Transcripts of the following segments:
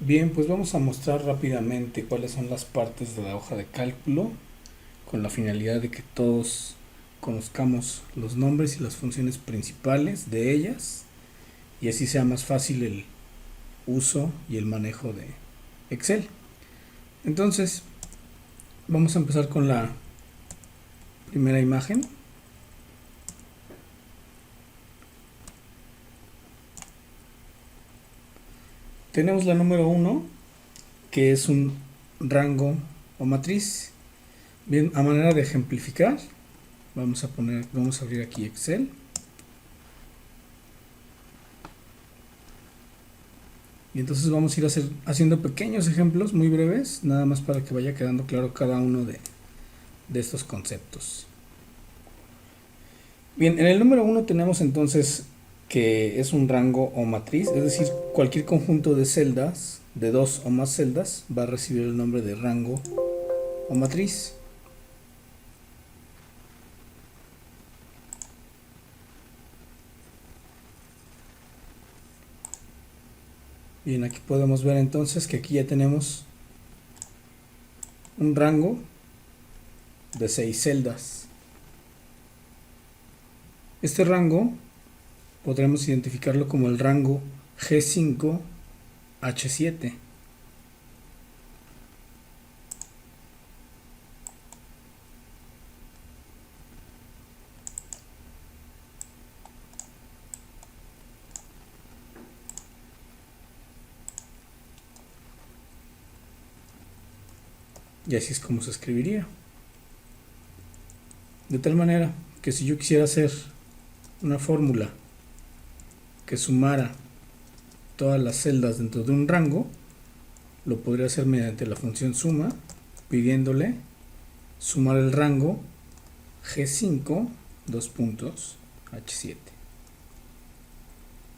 Bien, pues vamos a mostrar rápidamente cuáles son las partes de la hoja de cálculo con la finalidad de que todos conozcamos los nombres y las funciones principales de ellas y así sea más fácil el uso y el manejo de Excel. Entonces, vamos a empezar con la primera imagen. Tenemos la número 1, que es un rango o matriz. Bien, a manera de ejemplificar, vamos a abrir aquí Excel. Y entonces vamos a ir haciendo pequeños ejemplos muy breves, nada más para que vaya quedando claro cada uno de estos conceptos. Bien, en el número 1 tenemos entonces que es un rango o matriz, es decir, cualquier conjunto de celdas, de dos o más celdas, va a recibir el nombre de rango o matriz. Bien, aquí podemos ver entonces que aquí ya tenemos un rango de 6 celdas. Este rango podremos identificarlo como el rango G5H7. Y así es como se escribiría. De tal manera que si yo quisiera hacer una fórmula que sumara todas las celdas dentro de un rango, lo podría hacer mediante la función suma, pidiéndole sumar el rango G5 H7.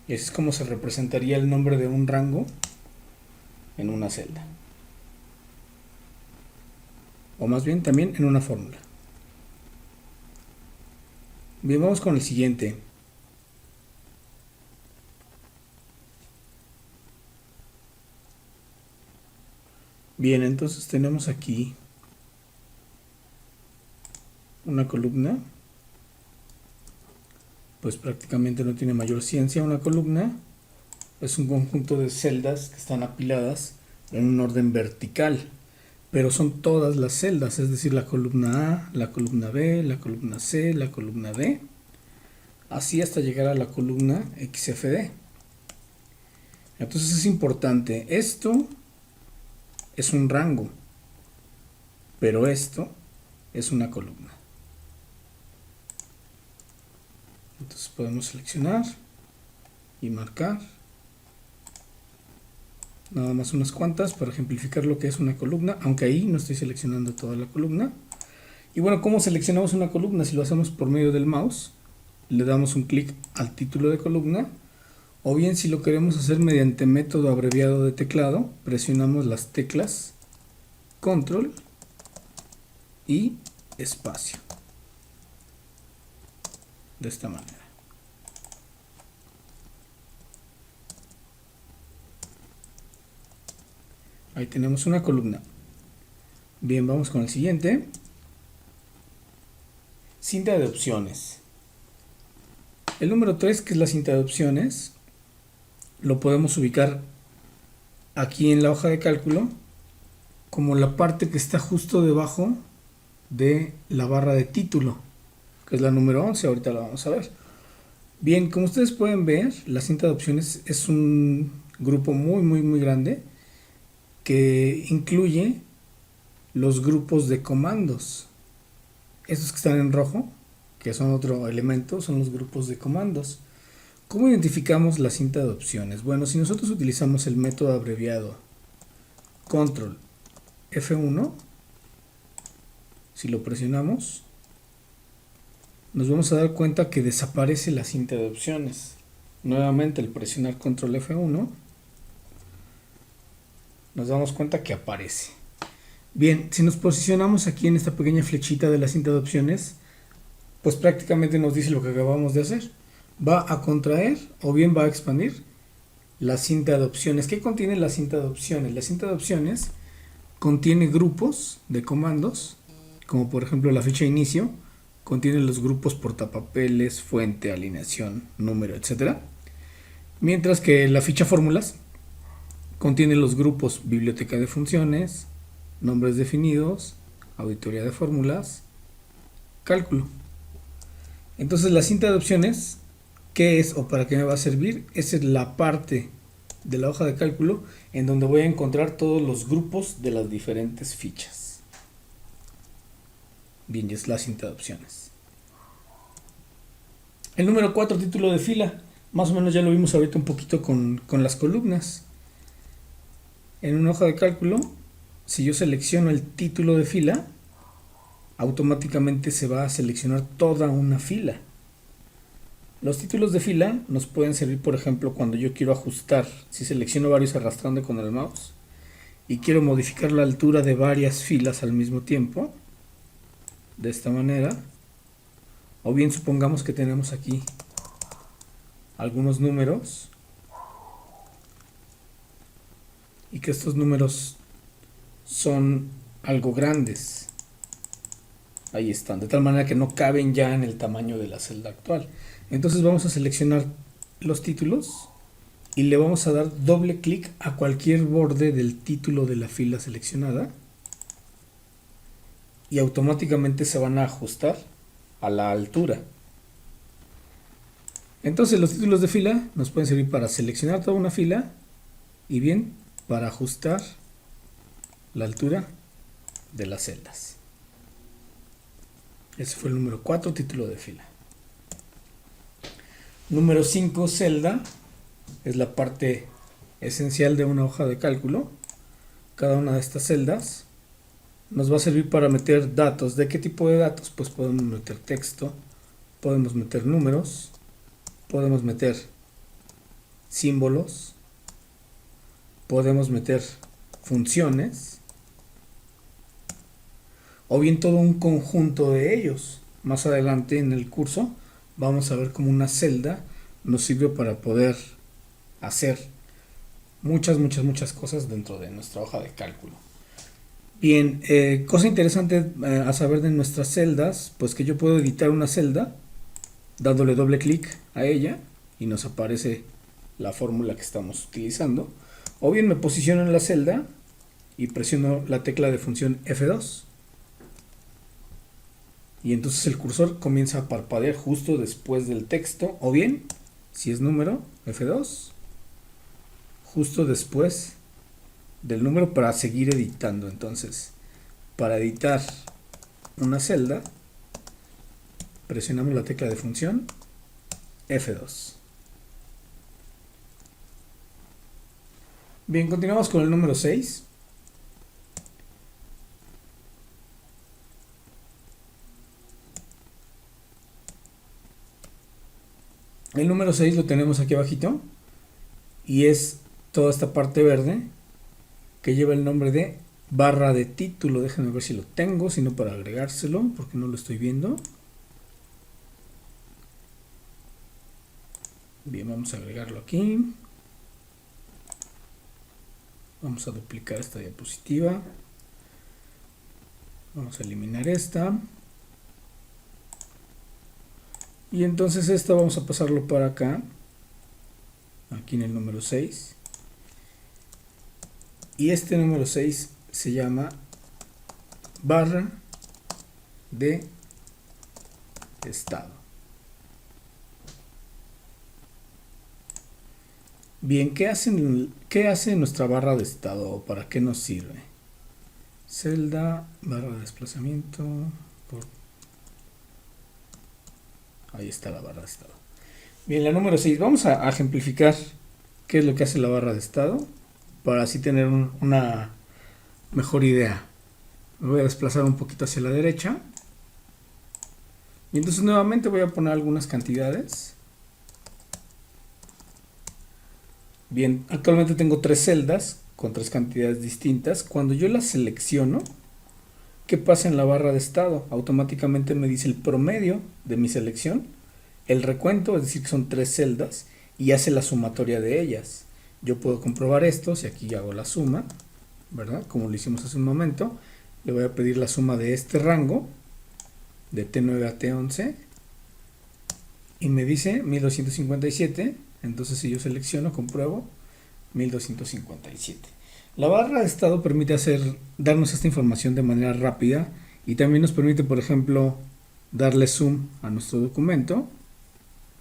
Y así es como se representaría el nombre de un rango en una celda. O más bien también en una fórmula. Bien, vamos con el siguiente. Bien, entonces tenemos aquí una columna. Pues prácticamente no tiene mayor ciencia. Una columna es un conjunto de celdas que están apiladas en un orden vertical, pero son todas las celdas, es decir, la columna A, la columna B, la columna C, la columna D, así hasta llegar a la columna XFD. Entonces es importante, esto es un rango, pero esto es una columna. Entonces podemos seleccionar y marcar nada más unas cuantas para ejemplificar lo que es una columna, aunque ahí no estoy seleccionando toda la columna. Y bueno, ¿cómo seleccionamos una columna? Si lo hacemos por medio del mouse, le damos un clic al título de columna, o bien si lo queremos hacer mediante método abreviado de teclado, presionamos las teclas control y espacio, de esta manera. Ahí tenemos una columna. Bien, vamos con el siguiente. Cinta de opciones. El número 3, que es la cinta de opciones, lo podemos ubicar aquí en la hoja de cálculo como la parte que está justo debajo de la barra de título, que es la número 11, ahorita la vamos a ver. Bien, como ustedes pueden ver, la cinta de opciones es un grupo muy grande que incluye los grupos de comandos. Estos que están en rojo, que son otro elemento, son los grupos de comandos. ¿Cómo identificamos la cinta de opciones? Bueno, si nosotros utilizamos el método abreviado control F1, si lo presionamos, nos vamos a dar cuenta que desaparece la cinta de opciones. Nuevamente, al presionar control F1, nos damos cuenta que aparece. Bien, si nos posicionamos aquí en esta pequeña flechita de la cinta de opciones, pues prácticamente nos dice lo que acabamos de hacer. Va a contraer o bien va a expandir la cinta de opciones. ¿Qué contiene la cinta de opciones? La cinta de opciones contiene grupos de comandos, como por ejemplo la ficha de inicio, contiene los grupos portapapeles, fuente, alineación, número, etc. Mientras que la ficha fórmulas contiene los grupos biblioteca de funciones, nombres definidos, auditoría de fórmulas, cálculo. Entonces la cinta de opciones, ¿qué es o para qué me va a servir? Esa es la parte de la hoja de cálculo en donde voy a encontrar todos los grupos de las diferentes fichas. Bien, ya es la cinta de opciones. El número 4, título de fila. Más o menos ya lo vimos ahorita un poquito con las columnas. En una hoja de cálculo, si yo selecciono el título de fila, automáticamente se va a seleccionar toda una fila. Los títulos de fila nos pueden servir, por ejemplo, cuando yo quiero ajustar, si selecciono varios arrastrando con el mouse y quiero modificar la altura de varias filas al mismo tiempo, de esta manera. O bien supongamos que tenemos aquí algunos números y que estos números son algo grandes. Ahí están, de tal manera que no caben ya en el tamaño de la celda actual. Entonces vamos a seleccionar los títulos y le vamos a dar doble clic a cualquier borde del título de la fila seleccionada y automáticamente se van a ajustar a la altura. Entonces los títulos de fila nos pueden servir para seleccionar toda una fila y bien para ajustar la altura de las celdas. Ese fue el número 4, título de fila. Número 5, celda. Es la parte esencial de una hoja de cálculo. Cada una de estas celdas nos va a servir para meter datos. ¿De qué tipo de datos? Pues podemos meter texto, podemos meter números, podemos meter símbolos, podemos meter funciones, o bien todo un conjunto de ellos. Más adelante en el curso vamos a ver cómo una celda nos sirve para poder hacer muchas cosas dentro de nuestra hoja de cálculo. Bien, cosa interesante a saber de nuestras celdas, pues que yo puedo editar una celda dándole doble clic a ella y nos aparece la fórmula que estamos utilizando. O bien me posiciono en la celda y presiono la tecla de función F2. Y entonces el cursor comienza a parpadear justo después del texto, o bien, si es número, F2, justo después del número para seguir editando. Entonces, para editar una celda, presionamos la tecla de función F2. Bien, continuamos con el número 6. El número 6 lo tenemos aquí abajito y es toda esta parte verde que lleva el nombre de barra de título. Déjenme ver si lo tengo, si no para agregárselo, porque no lo estoy viendo. Bien, vamos a agregarlo aquí. Vamos a duplicar esta diapositiva. Vamos a eliminar esta. Y entonces esto vamos a pasarlo para acá, aquí en el número 6. Y este número 6 se llama barra de estado. Bien, ¿qué hace nuestra barra de estado o para qué nos sirve? Celda, barra de desplazamiento, ahí está la barra de estado. Bien, la número 6. Vamos a ejemplificar qué es lo que hace la barra de estado para así tener una mejor idea. Me voy a desplazar un poquito hacia la derecha. Y entonces nuevamente voy a poner algunas cantidades. Bien, actualmente tengo 3 celdas con 3 cantidades distintas. Cuando yo las selecciono, ¿qué pasa en la barra de estado? Automáticamente me dice el promedio de mi selección, el recuento, es decir, que son 3 celdas, y hace la sumatoria de ellas. Yo puedo comprobar esto si aquí hago la suma, ¿verdad? Como lo hicimos hace un momento. Le voy a pedir la suma de este rango, de T9 a T11, y me dice 1257. Entonces si yo selecciono, compruebo 1257. La barra de estado permite darnos esta información de manera rápida y también nos permite, por ejemplo, darle zoom a nuestro documento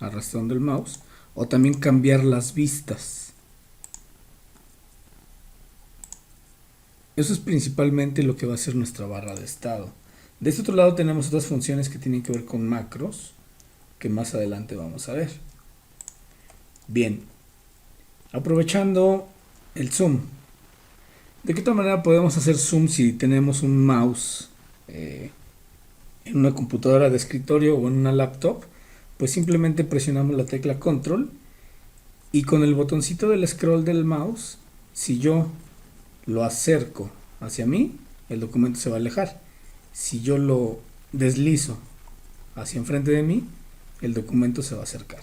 arrastrando el mouse, o también cambiar las vistas. Eso es principalmente lo que va a ser nuestra barra de estado. De este otro lado tenemos otras funciones que tienen que ver con macros, que más adelante vamos a ver. Bien, aprovechando el zoom, ¿de qué otra manera podemos hacer zoom si tenemos un mouse en una computadora de escritorio o en una laptop? Pues simplemente presionamos la tecla control y con el botoncito del scroll del mouse, si yo lo acerco hacia mí, el documento se va a alejar. Si yo lo deslizo hacia enfrente de mí, el documento se va a acercar.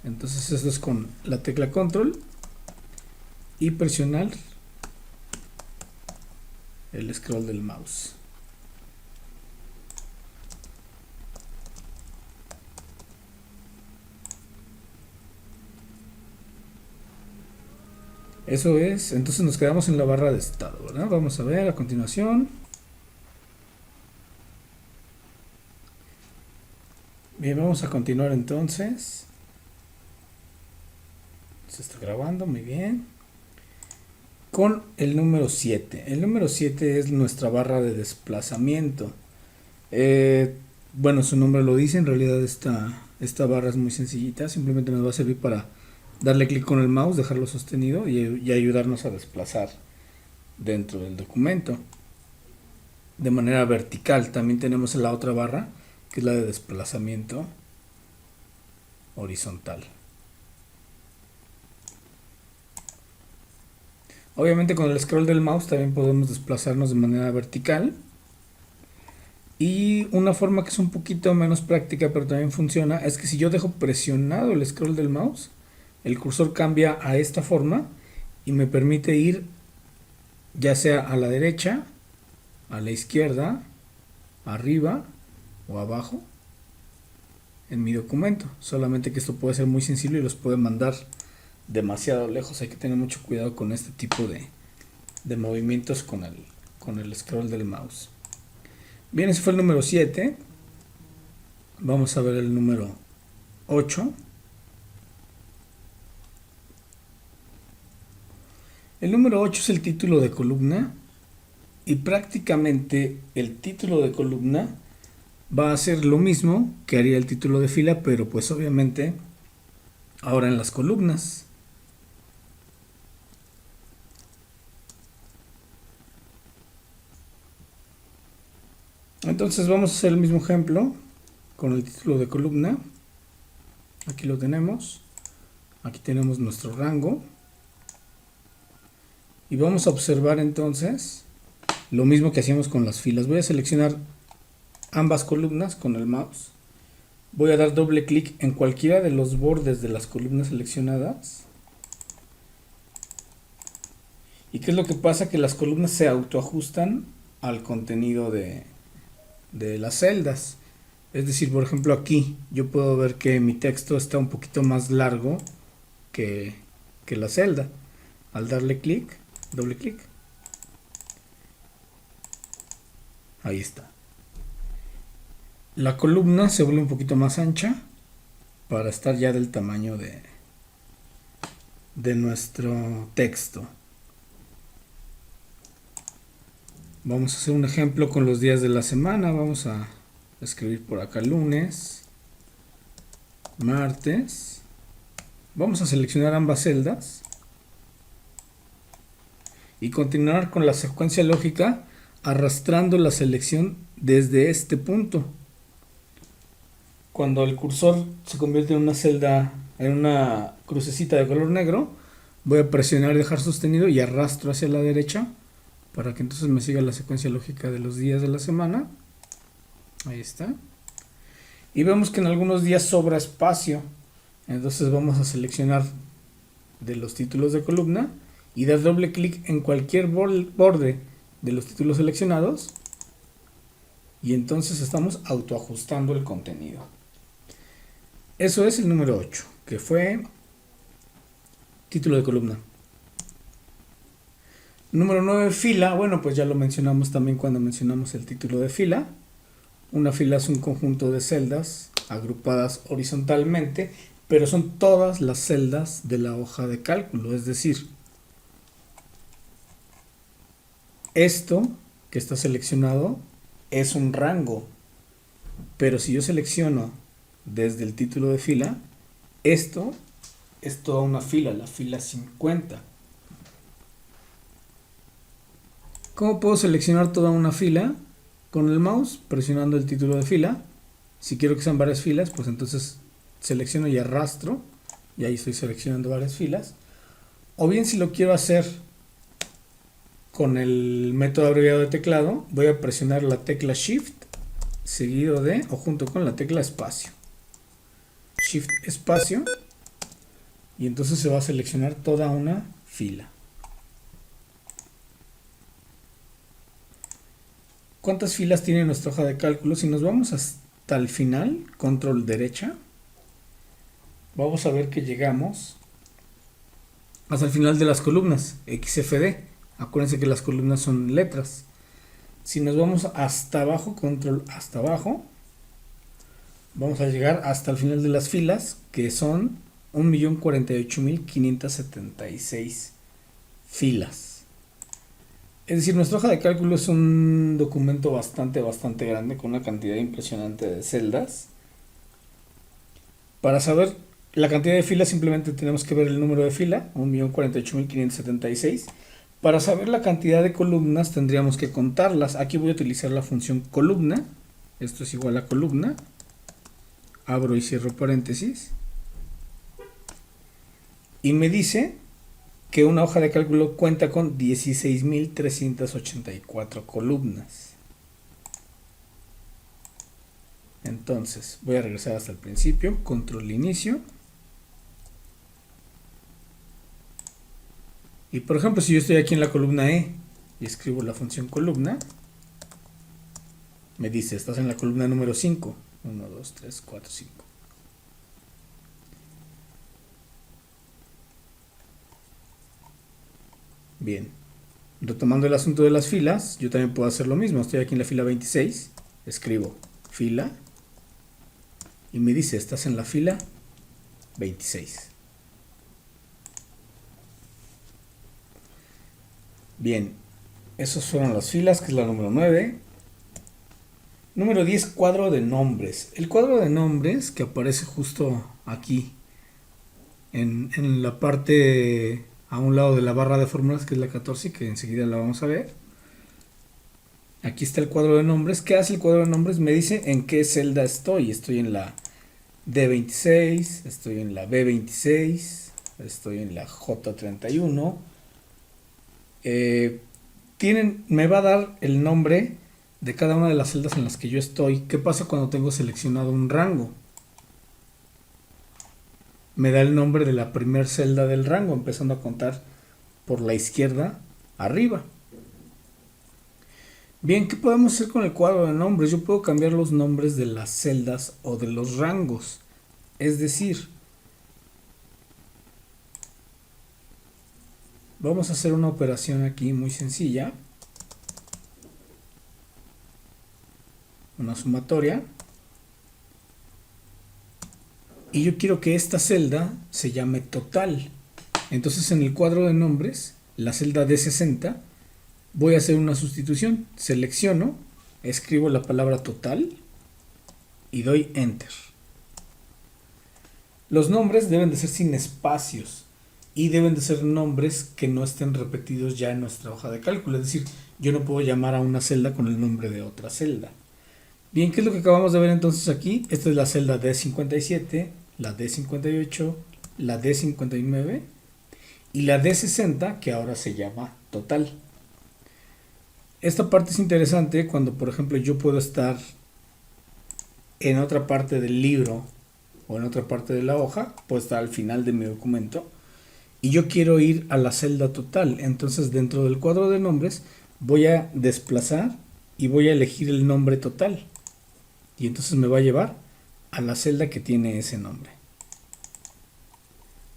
Entonces esto es con la tecla control y presionar el scroll del mouse. Eso es, entonces nos quedamos en la barra de estado, ¿verdad? Vamos a ver a continuación. Bien, vamos a continuar entonces. Se está grabando, muy bien. Con el número 7. El número 7 es nuestra barra de desplazamiento. Bueno, su nombre lo dice, en realidad esta barra es muy sencillita, simplemente nos va a servir para darle clic con el mouse, dejarlo sostenido y ayudarnos a desplazar dentro del documento de manera vertical. También tenemos la otra barra, que es la de desplazamiento horizontal. Obviamente con el scroll del mouse también podemos desplazarnos de manera vertical. Y una forma que es un poquito menos práctica pero también funciona es que si yo dejo presionado el scroll del mouse, el cursor cambia a esta forma y me permite ir ya sea a la derecha, a la izquierda, arriba o abajo en mi documento. Solamente que esto puede ser muy sensible y los puede mandar demasiado lejos. Hay que tener mucho cuidado con este tipo de movimientos con el scroll del mouse. Bien, ese fue el número 7. Vamos a ver el número 8. El número 8 es el título de columna y prácticamente el título de columna va a ser lo mismo que haría el título de fila, pero pues obviamente ahora en las columnas. Entonces vamos a hacer el mismo ejemplo con el título de columna. Aquí lo tenemos. Aquí tenemos nuestro rango. Y vamos a observar entonces lo mismo que hacíamos con las filas. Voy a seleccionar ambas columnas con el mouse. Voy a dar doble clic en cualquiera de los bordes de las columnas seleccionadas. ¿Y qué es lo que pasa? Que las columnas se autoajustan al contenido de las celdas. Es decir, por ejemplo aquí yo puedo ver que mi texto está un poquito más largo que la celda. Al darle clic, doble clic, ahí está. La columna se vuelve un poquito más ancha para estar ya del tamaño de nuestro texto. Vamos a hacer un ejemplo con los días de la semana. Vamos a escribir por acá lunes, martes. Vamos a seleccionar ambas celdas y continuar con la secuencia lógica arrastrando la selección desde este punto. Cuando el cursor se convierte en una celda, en una crucecita de color negro, voy a presionar y dejar sostenido y arrastro hacia la derecha para que entonces me siga la secuencia lógica de los días de la semana. Ahí está. Y vemos que en algunos días sobra espacio. Entonces vamos a seleccionar de los títulos de columna y dar doble clic en cualquier borde de los títulos seleccionados y entonces estamos autoajustando el contenido. Eso es el número 8, que fue título de columna. Número 9, fila. Bueno, pues ya lo mencionamos también cuando mencionamos el título de fila. Una fila es un conjunto de celdas agrupadas horizontalmente, pero son todas las celdas de la hoja de cálculo. Es decir, esto que está seleccionado es un rango, pero si yo selecciono desde el título de fila, esto es toda una fila, la fila 50. ¿Cómo puedo seleccionar toda una fila? Con el mouse, presionando el título de fila. Si quiero que sean varias filas, pues entonces selecciono y arrastro, y ahí estoy seleccionando varias filas. O bien, si lo quiero hacer con el método abreviado de teclado, voy a presionar la tecla Shift seguido de, o junto con la tecla espacio. Shift espacio, y entonces se va a seleccionar toda una fila. ¿Cuántas filas tiene nuestra hoja de cálculo? Si nos vamos hasta el final, control derecha, vamos a ver que llegamos hasta el final de las columnas, XFD. Acuérdense que las columnas son letras. Si nos vamos hasta abajo, control hasta abajo, vamos a llegar hasta el final de las filas, que son 1.048.576 filas. Es decir, nuestra hoja de cálculo es un documento bastante grande, con una cantidad impresionante de celdas. Para saber la cantidad de filas simplemente tenemos que ver el número de fila, 1.048.576. Para saber la cantidad de columnas tendríamos que contarlas. Aquí voy a utilizar la función columna. Esto es igual a columna. Abro y cierro paréntesis. Y me dice que una hoja de cálculo cuenta con 16.384 columnas. Entonces voy a regresar hasta el principio, control inicio. Y por ejemplo, si yo estoy aquí en la columna E y escribo la función columna, me dice, estás en la columna número 5. 1, 2, 3, 4, 5. Bien, retomando el asunto de las filas, yo también puedo hacer lo mismo. Estoy aquí en la fila 26, escribo fila y me dice, estás en la fila 26. Bien, esas fueron las filas, que es la número 9. Número 10, cuadro de nombres. El cuadro de nombres que aparece justo aquí, en la parte a un lado de la barra de fórmulas, que es la 14, que enseguida la vamos a ver. Aquí está el cuadro de nombres. ¿Qué hace el cuadro de nombres? Me dice en qué celda estoy. Estoy en la D26, estoy en la B26, estoy en la J31. Me va a dar el nombre de cada una de las celdas en las que yo estoy. ¿Qué pasa cuando tengo seleccionado un rango? Me da el nombre de la primera celda del rango, empezando a contar por la izquierda arriba. Bien, ¿qué podemos hacer con el cuadro de nombres? Yo puedo cambiar los nombres de las celdas o de los rangos. Es decir, vamos a hacer una operación aquí muy sencilla. Una sumatoria. Y yo quiero que esta celda se llame total. Entonces en el cuadro de nombres, la celda D60, voy a hacer una sustitución. Selecciono, escribo la palabra total y doy enter. Los nombres deben de ser sin espacios y deben de ser nombres que no estén repetidos ya en nuestra hoja de cálculo. Es decir, yo no puedo llamar a una celda con el nombre de otra celda. Bien, ¿qué es lo que acabamos de ver entonces aquí? Esta es la celda D57, la D58, la D59 y la D60, que ahora se llama total. Esta parte es interesante cuando, por ejemplo, yo puedo estar en otra parte del libro o en otra parte de la hoja, puedo estar al final de mi documento y yo quiero ir a la celda total. Entonces dentro del cuadro de nombres voy a desplazar y voy a elegir el nombre total. Y entonces me va a llevar a la celda que tiene ese nombre.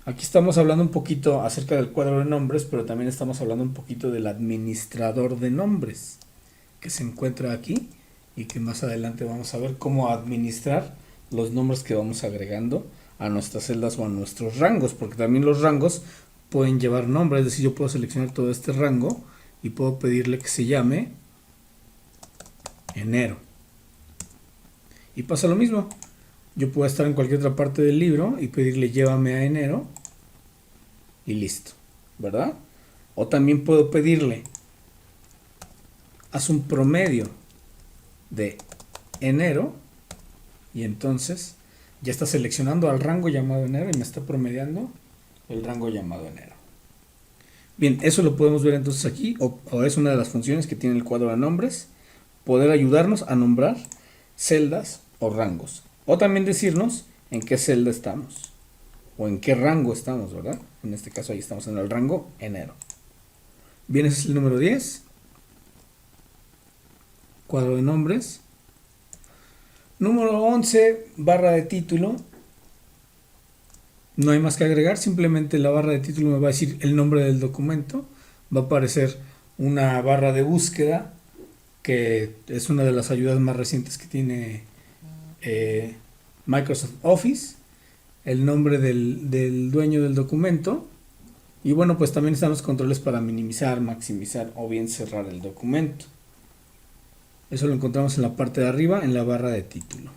Aquí estamos hablando un poquito acerca del cuadro de nombres, pero también estamos hablando un poquito del administrador de nombres que se encuentra aquí y que más adelante vamos a ver cómo administrar los nombres que vamos agregando a nuestras celdas o a nuestros rangos, porque también los rangos pueden llevar nombre, es decir, yo puedo seleccionar todo este rango y puedo pedirle que se llame enero. Y pasa lo mismo, yo puedo estar en cualquier otra parte del libro y pedirle llévame a enero y listo, ¿verdad? O también puedo pedirle haz un promedio de enero y entonces ya está seleccionando al rango llamado enero y me está promediando el rango llamado enero. Bien, eso lo podemos ver entonces aquí, o es una de las funciones que tiene el cuadro de nombres, poder ayudarnos a nombrar celdas o rangos, o también decirnos en qué celda estamos, o en qué rango estamos, ¿verdad? En este caso ahí estamos en el rango enero. Bien, ese es el número 10. Cuadro de nombres. Número 11, barra de título. No hay más que agregar, simplemente la barra de título me va a decir el nombre del documento. Va a aparecer una barra de búsqueda, que es una de las ayudas más recientes que tiene Microsoft Office. El nombre del dueño del documento. Y bueno, pues también están los controles para minimizar, maximizar o bien cerrar el documento. Eso lo encontramos en la parte de arriba, en la barra de título.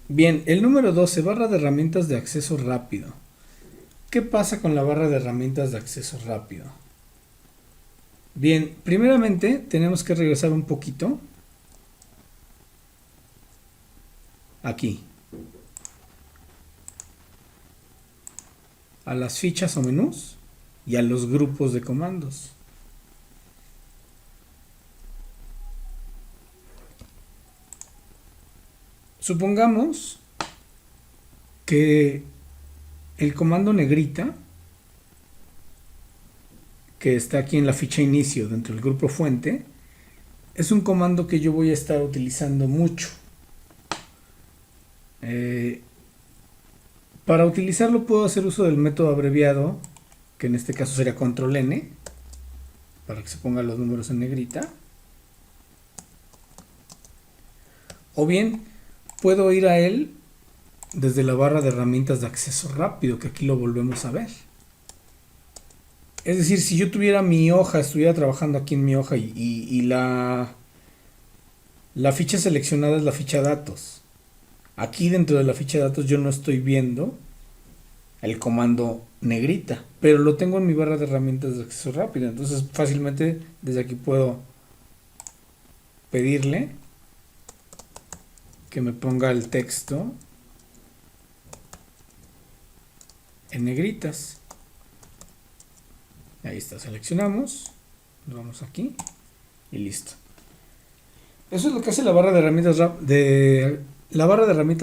Bien, el número 12, barra de herramientas de acceso rápido. ¿Qué pasa con la barra de herramientas de acceso rápido? Bien, primeramente tenemos que regresar un poquito aquí a las fichas o menús y a los grupos de comandos. Supongamos que el comando negrita, que está aquí en la ficha inicio dentro del grupo fuente, es un comando que yo voy a estar utilizando mucho. Para utilizarlo puedo hacer uso del método abreviado, que en este caso sería control N, para que se pongan los números en negrita. O bien puedo ir a él desde la barra de herramientas de acceso rápido, que aquí lo volvemos a ver. Es decir, si yo tuviera mi hoja, estuviera trabajando aquí en mi hoja y la ficha seleccionada es la ficha datos. Aquí dentro de la ficha de datos yo no estoy viendo el comando negrita, pero lo tengo en mi barra de herramientas de acceso rápido. Entonces fácilmente desde aquí puedo pedirle que me ponga el texto en negritas. Ahí está, seleccionamos, nos vamos aquí y listo. Eso es lo que hace la barra de herramientas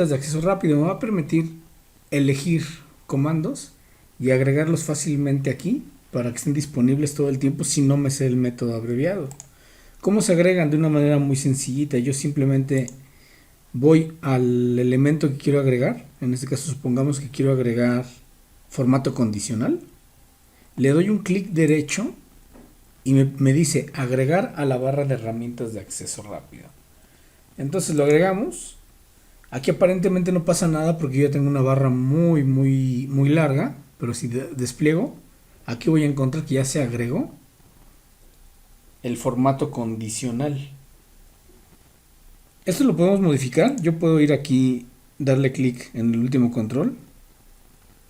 de acceso rápido. Me va a permitir elegir comandos y agregarlos fácilmente aquí para que estén disponibles todo el tiempo si no me sé el método abreviado. ¿Cómo se agregan? De una manera muy sencillita. Yo simplemente voy al elemento que quiero agregar. En este caso supongamos que quiero agregar formato condicional. Le doy un clic derecho y me dice agregar a la barra de herramientas de acceso rápido. Entonces lo agregamos. Aquí aparentemente no pasa nada porque yo ya tengo una barra muy larga, pero si despliego, aquí voy a encontrar que ya se agregó el formato condicional. Esto lo podemos modificar. Yo puedo ir aquí, darle clic en el último control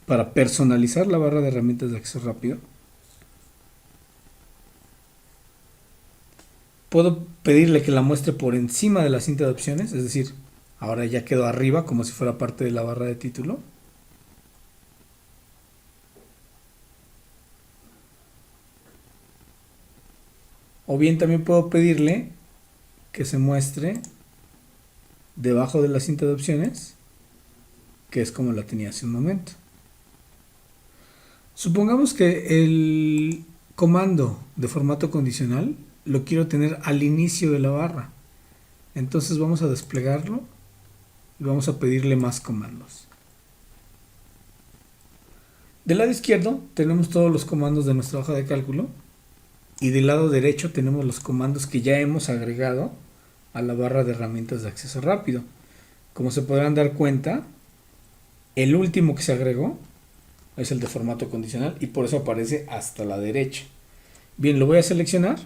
para personalizar la barra de herramientas de acceso rápido. Puedo pedirle que la muestre por encima de la cinta de opciones, es decir, ahora ya quedó arriba como si fuera parte de la barra de título. O bien también puedo pedirle que se muestre debajo de la cinta de opciones que es como la tenía hace un momento. Supongamos que el comando de formato condicional lo quiero tener al inicio de la barra. Entonces vamos a desplegarlo y vamos a pedirle más comandos. Del lado izquierdo tenemos todos los comandos de nuestra hoja de cálculo y del lado derecho tenemos los comandos que ya hemos agregado a la barra de herramientas de acceso rápido. Como se podrán dar cuenta, el último que se agregó es el de formato condicional y por eso aparece hasta la derecha. Bien, lo voy a seleccionar.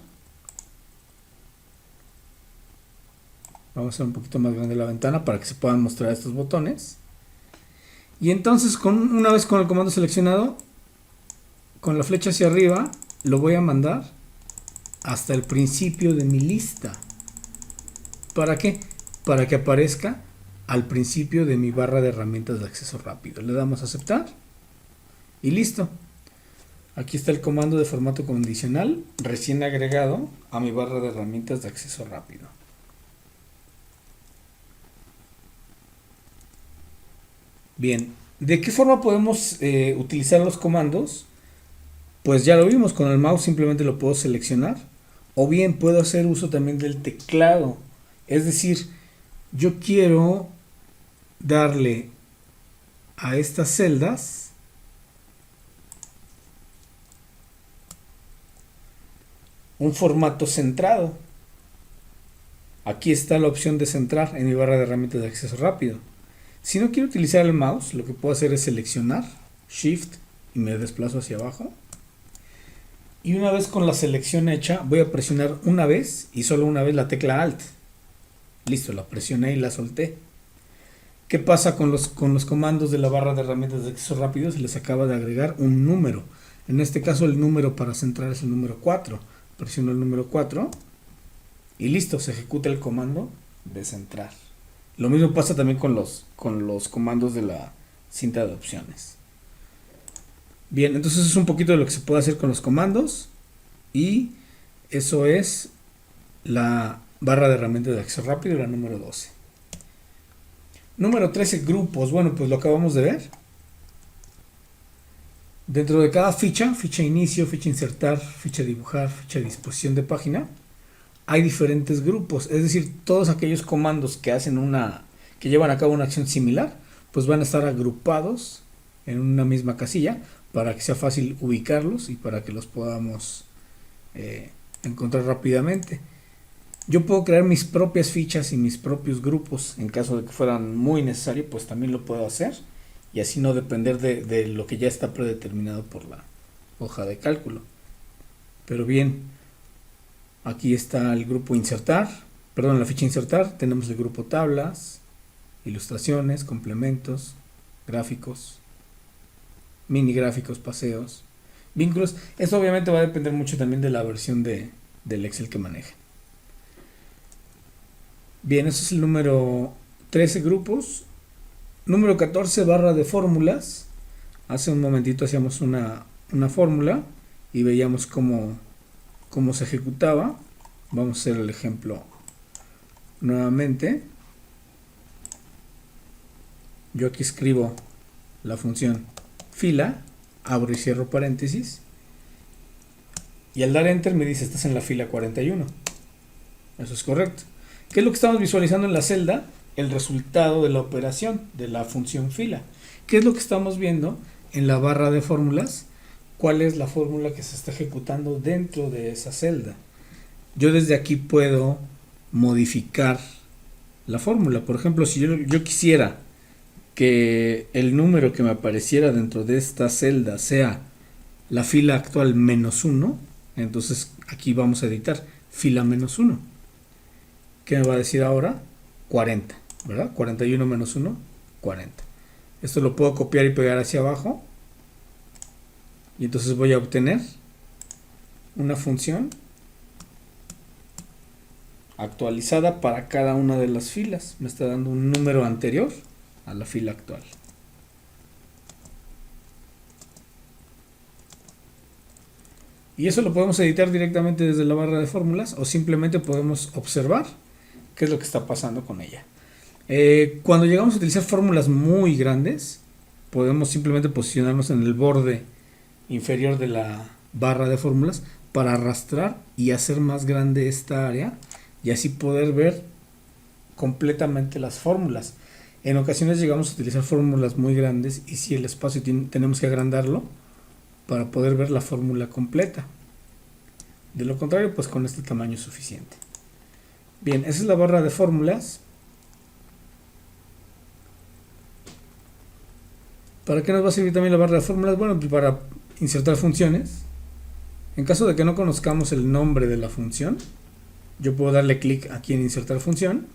Vamos a hacer un poquito más grande la ventana para que se puedan mostrar estos botones. Y entonces, una vez con el comando seleccionado, con la flecha hacia arriba, lo voy a mandar hasta el principio de mi lista. ¿Para qué? Para que aparezca al principio de mi barra de herramientas de acceso rápido. Le damos a aceptar y listo. Aquí está el comando de formato condicional recién agregado a mi barra de herramientas de acceso rápido. Bien, ¿de qué forma podemos utilizar los comandos? Pues ya lo vimos, con el mouse simplemente lo puedo seleccionar, o bien puedo hacer uso también del teclado. Es decir, yo quiero darle a estas celdas un formato centrado. Aquí está la opción de centrar en mi barra de herramientas de acceso rápido. Si no quiero utilizar el mouse, lo que puedo hacer es seleccionar, Shift, y me desplazo hacia abajo. Y una vez con la selección hecha, voy a presionar una vez y solo una vez la tecla Alt. Listo, la presioné y la solté. ¿Qué pasa con los comandos de la barra de herramientas de acceso rápido? Se les acaba de agregar un número. En este caso el número para centrar es el número 4. Presiono el número 4 y listo, se ejecuta el comando de centrar. Lo mismo pasa también con los comandos de la cinta de opciones. Bien, entonces es un poquito de lo que se puede hacer con los comandos y eso es la barra de herramientas de acceso rápido, la número 12. Número 13, grupos. Bueno, pues lo acabamos de ver. Dentro de cada ficha, ficha inicio, ficha insertar, ficha dibujar, ficha disposición de página, hay diferentes grupos, es decir, todos aquellos comandos que que llevan a cabo una acción similar, pues van a estar agrupados en una misma casilla para que sea fácil ubicarlos y para que los podamos encontrar rápidamente. Yo puedo crear mis propias fichas y mis propios grupos en caso de que fueran muy necesario, pues también lo puedo hacer y así no depender de lo que ya está predeterminado por la hoja de cálculo. Pero bien, aquí está el grupo insertar, perdón, la ficha insertar, tenemos el grupo tablas, ilustraciones, complementos, gráficos, mini gráficos, paseos, vínculos. Esto obviamente va a depender mucho también de la versión del Excel que maneje. Bien, eso es el número 13, grupos. Número 14, barra de fórmulas. Hace un momentito hacíamos una fórmula y veíamos cómo se ejecutaba. Vamos a hacer el ejemplo nuevamente. Yo aquí escribo la función fila, abro y cierro paréntesis, y al dar enter me dice estás en la fila 41. Eso es correcto. ¿Qué es lo que estamos visualizando en la celda? El resultado de la operación de la función fila. ¿Qué es lo que estamos viendo en la barra de fórmulas? ¿Cuál es la fórmula que se está ejecutando dentro de esa celda? Yo desde aquí puedo modificar la fórmula. Por ejemplo, si yo quisiera que el número que me apareciera dentro de esta celda sea la fila actual -1, entonces aquí vamos a editar fila -1. ¿Qué me va a decir ahora? 40, ¿verdad? 41 menos 1, 40. Esto lo puedo copiar y pegar hacia abajo. Y entonces voy a obtener una función actualizada para cada una de las filas. Me está dando un número anterior a la fila actual. Y eso lo podemos editar directamente desde la barra de fórmulas o simplemente podemos observar qué es lo que está pasando con ella. Cuando llegamos a utilizar fórmulas muy grandes, podemos simplemente posicionarnos en el borde inferior de la barra de fórmulas para arrastrar y hacer más grande esta área y así poder ver completamente las fórmulas. En ocasiones llegamos a utilizar fórmulas muy grandes y si el espacio tenemos que agrandarlo para poder ver la fórmula completa. De lo contrario, pues con este tamaño es suficiente. Bien, esa es la barra de fórmulas. ¿Para qué nos va a servir también la barra de fórmulas? Bueno, pues para insertar funciones. En caso de que no conozcamos el nombre de la función, yo puedo darle clic aquí en insertar función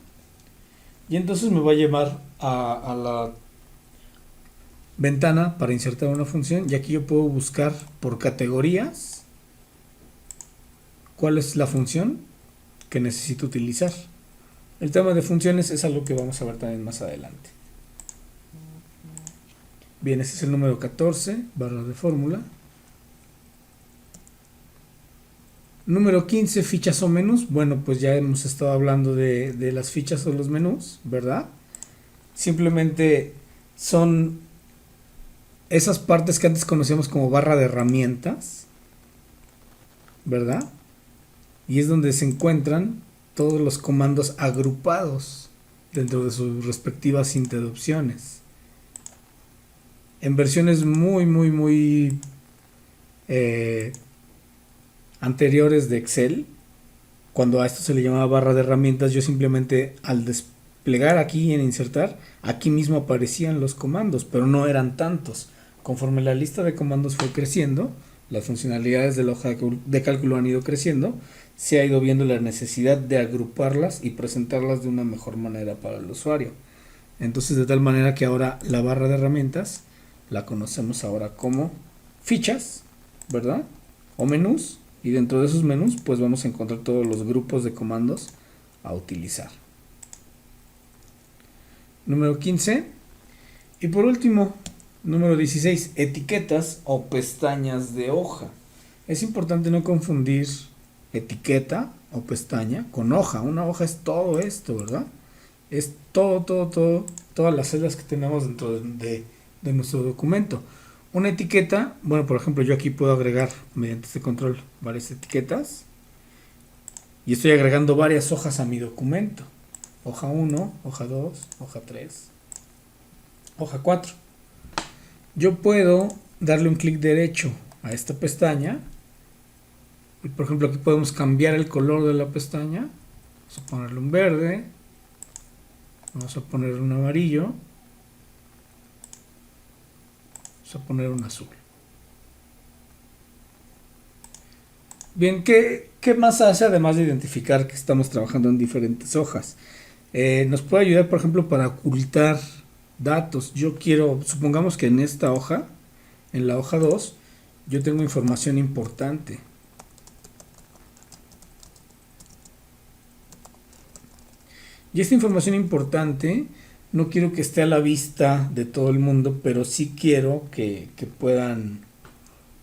y entonces me va a llevar a la ventana para insertar una función y aquí yo puedo buscar por categorías cuál es la función que necesito utilizar. El tema de funciones es algo que vamos a ver también más adelante. Bien, ese es el número 14, barra de fórmula. Número 15, fichas o menús. Bueno, pues ya hemos estado hablando de las fichas o los menús, ¿verdad? Simplemente son esas partes que antes conocíamos como barra de herramientas, ¿verdad? Y es donde se encuentran todos los comandos agrupados dentro de sus respectivas cinta de opciones. En versiones muy anteriores de Excel, cuando a esto se le llamaba barra de herramientas, yo simplemente al desplegar aquí en insertar, aquí mismo aparecían los comandos, pero no eran tantos. Conforme la lista de comandos fue creciendo, las funcionalidades de la hoja de cálculo han ido creciendo, se ha ido viendo la necesidad de agruparlas y presentarlas de una mejor manera para el usuario. Entonces, de tal manera que ahora la barra de herramientas la conocemos ahora como fichas, ¿verdad? O menús, y dentro de esos menús pues vamos a encontrar todos los grupos de comandos a utilizar. Número 15. Y por último, número 16, etiquetas o pestañas de hoja. Es importante no confundir etiqueta o pestaña con hoja. Una hoja es todo esto, ¿verdad? Es todas las celdas que tenemos dentro de nuestro documento. Una etiqueta, bueno, por ejemplo, yo aquí puedo agregar mediante este control varias etiquetas y estoy agregando varias hojas a mi documento. Hoja 1, hoja 2, hoja 3, hoja 4. Yo puedo darle un clic derecho a esta pestaña y, por ejemplo, aquí podemos cambiar el color de la pestaña. Vamos a ponerle un verde, vamos a poner un amarillo, vamos a poner un azul. Bien, ¿qué más hace además de identificar que estamos trabajando en diferentes hojas? Nos puede ayudar, por ejemplo, para ocultar datos. Yo quiero, supongamos que en esta hoja, en la hoja 2, yo tengo información importante. Y esta información importante no quiero que esté a la vista de todo el mundo, pero sí quiero que puedan,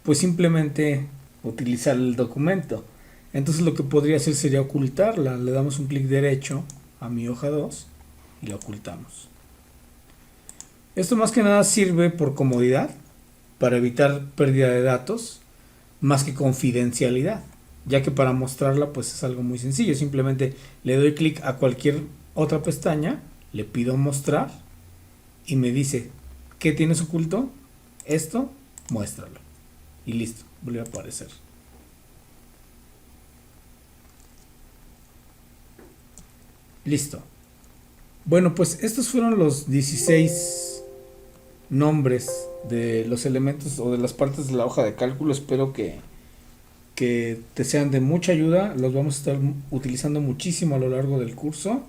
pues simplemente utilizar el documento. Entonces lo que podría hacer sería ocultarla. Le damos un clic derecho a mi hoja 2 y la ocultamos. Esto más que nada sirve por comodidad, para evitar pérdida de datos, más que confidencialidad, ya que para mostrarla pues es algo muy sencillo. Simplemente le doy clic a cualquier otra pestaña, le pido mostrar y me dice ¿qué tienes oculto? Esto, muéstralo y listo, vuelve a aparecer. Listo. Bueno, pues estos fueron los 16 nombres de los elementos o de las partes de la hoja de cálculo. Espero que te sean de mucha ayuda. Los vamos a estar utilizando muchísimo a lo largo del curso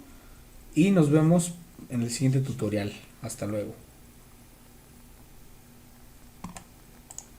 y nos vemos en el siguiente tutorial. Hasta luego.